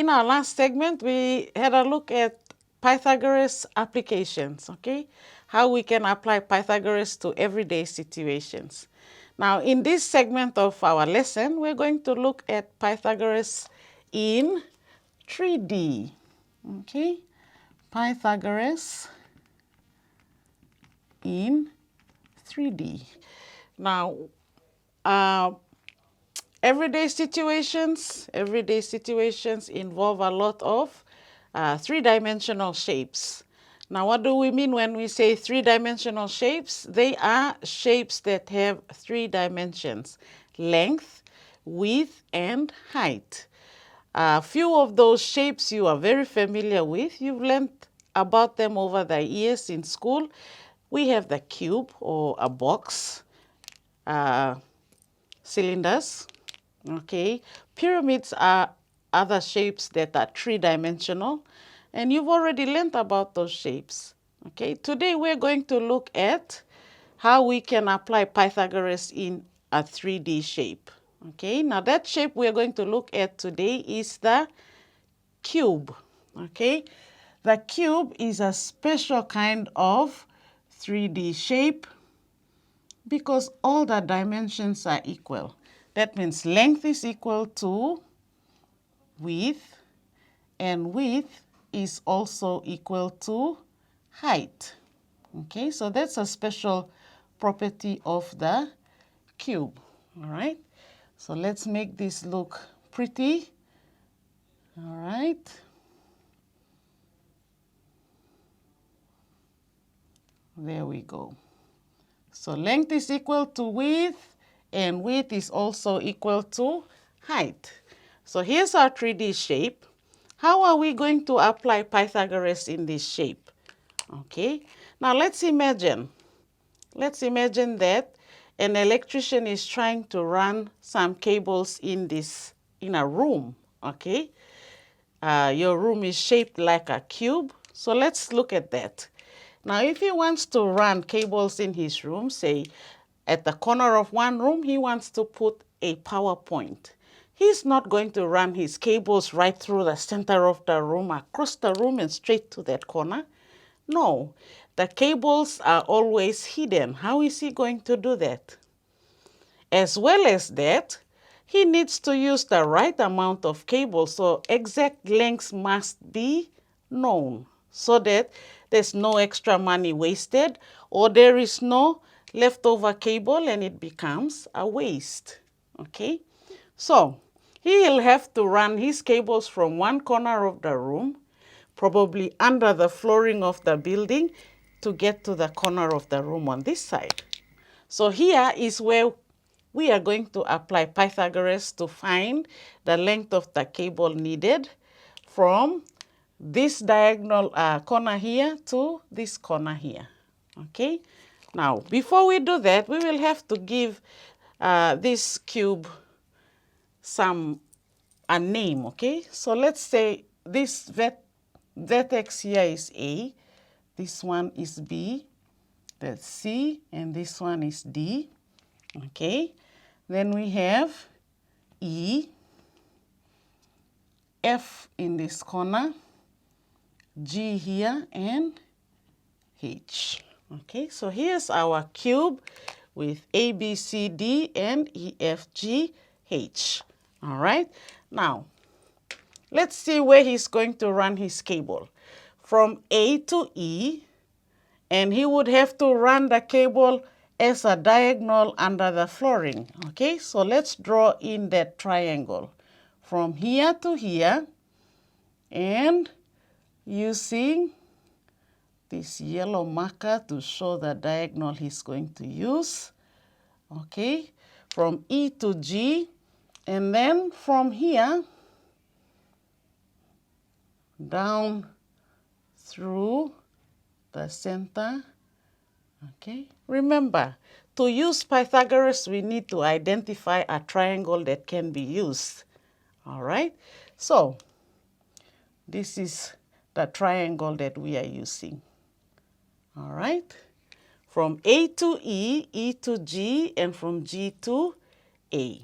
in our last segment, we had a look at Pythagoras applications, okay? How we can apply Pythagoras to everyday situations. Now, in this segment of our lesson, we're going to look at Pythagoras in 3D, okay? Pythagoras in 3D. Now, everyday situations involve a lot of three-dimensional shapes. Now, what do we mean when we say three-dimensional shapes? They are shapes that have 3 dimensions: length, width, and height. A few of those shapes you are very familiar with. You've learned about them over the years in school. We have the cube or a box, cylinders, okay? Pyramids are other shapes that are 3-dimensional, and you've already learned about those shapes, okay? Today we're going to look at how we can apply Pythagoras in a 3D shape, okay? Now that shape we're going to look at today is the cube, okay? The cube is a special kind of 3D shape because all the dimensions are equal. That means length is equal to width, and width is also equal to height. Okay, so that's a special property of the cube. All right, so let's make this look pretty. All right. There we go. So length is equal to width, and width is also equal to height. So here's our 3D shape. How are we going to apply Pythagoras in this shape? Okay, now let's imagine that an electrician is trying to run some cables in a room, okay? Your room is shaped like a cube, so let's look at that. Now, if he wants to run cables in his room, say at the corner of one room, he wants to put a power point. He's not going to run his cables right through the center of the room, across the room, and straight to that corner. No, the cables are always hidden. How is he going to do that? As well as that, he needs to use the right amount of cable, so exact lengths must be known so that there's no extra money wasted, or there is no leftover cable and it becomes a waste, okay? So he'll have to run his cables from one corner of the room, probably under the flooring of the building, to get to the corner of the room on this side. So here is where we are going to apply Pythagoras to find the length of the cable needed from this diagonal corner here to this corner here, okay? Now, before we do that, we will have to give this cube a name, okay? So let's say this vertex here is A, this one is B, that's C, and this one is D, okay? Then we have E, F in this corner, G here, and H. Okay, so here's our cube with A, B, C, D, and E, F, G, H. All right, now let's see where he's going to run his cable. From A to E, and he would have to run the cable as a diagonal under the flooring. Okay, so let's draw in that triangle from here to here, and using this yellow marker to show the diagonal he's going to use. Okay, from E to G, and then from here down through the center. Okay, remember, to use Pythagoras, we need to identify a triangle that can be used. All right, so this is the triangle that we are using. All right, from A to E, E to G, and from G to A.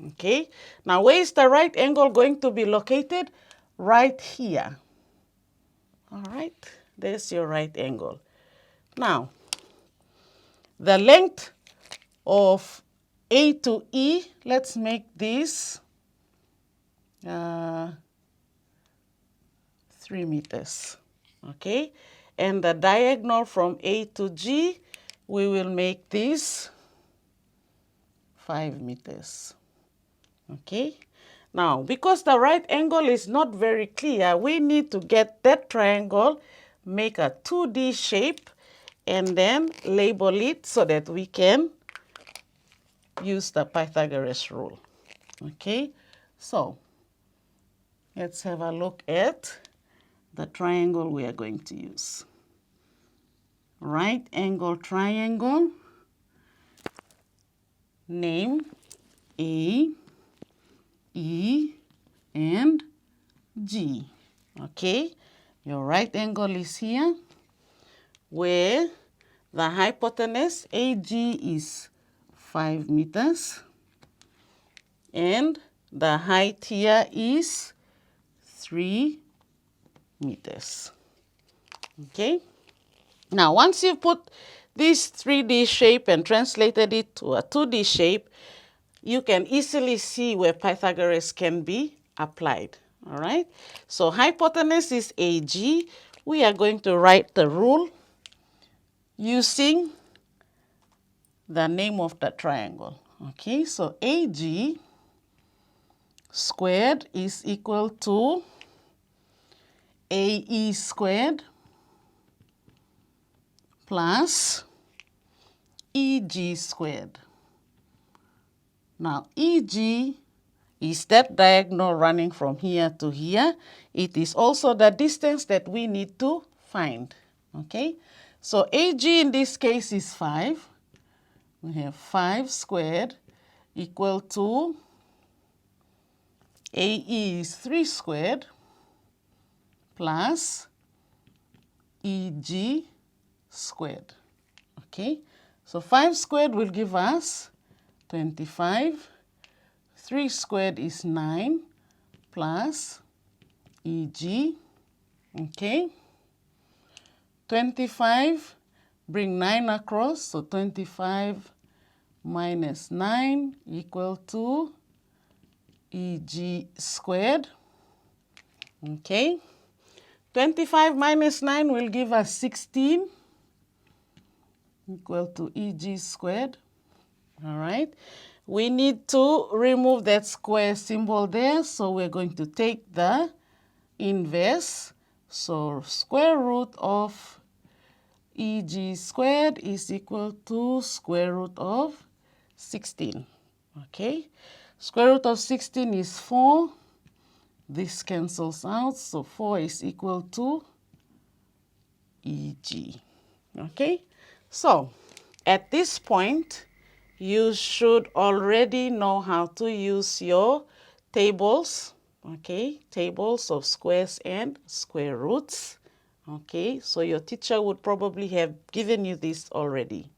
Okay, now where is the right angle going to be located? right here. All right, there's your right angle. Now, the length of A to E, let's make this 3 meters, okay? And the diagonal from A to G, we will make this 5 meters, okay? Now, because the right angle is not very clear, we need to get that triangle, make a 2D shape, and then label it so that we can use the Pythagoras rule, okay? So, let's have a look at the triangle we are going to use. Right angle triangle, name A, E, and G. Okay, your right angle is here, where the hypotenuse AG is 5 meters, and the height here is 3 meters. Okay, now once you put this 3D shape and translated it to a 2D shape, you can easily see where Pythagoras can be applied. All right, so hypotenuse is AG. We are going to write the rule using the name of the triangle. Okay, so AG squared is equal to AE squared plus EG squared. Now, EG is that diagonal running from here to here. It is also the distance that we need to find. Okay, so AG in this case is 5. We have 5 squared equal to AE is 3 squared plus EG squared. Okay, so 5 squared will give us 25. 3 squared is 9 plus EG. Okay, 25, bring 9 across, so 25 minus 9 equal to EG squared. Okay, 25 minus 9 will give us 16 equal to EG squared. All right, we need to remove that square symbol there, so we're going to take the inverse. So square root of EG squared is equal to square root of 16. Okay, square root of 16 is 4. This cancels out, so 4 is equal to EG. Okay, so at this point, you should already know how to use your tables, okay, tables of squares and square roots. Okay, so your teacher would probably have given you this already.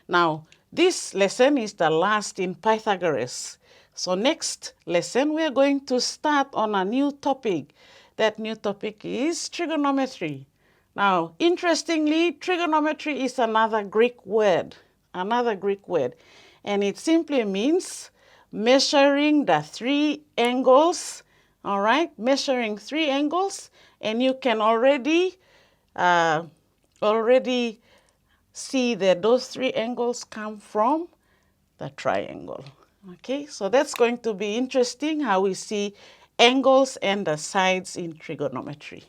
Now, this lesson is the last in Pythagoras. So next lesson, we are going to start on a new topic. That new topic is trigonometry. Now, interestingly, trigonometry is another Greek word, and it simply means measuring the 3 angles, all right, measuring 3 angles, and you can already see that those 3 angles come from the triangle. Okay, so that's going to be interesting how we see angles and the sides in trigonometry.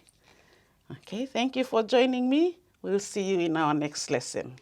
Okay, thank you for joining me. We'll see you in our next lesson.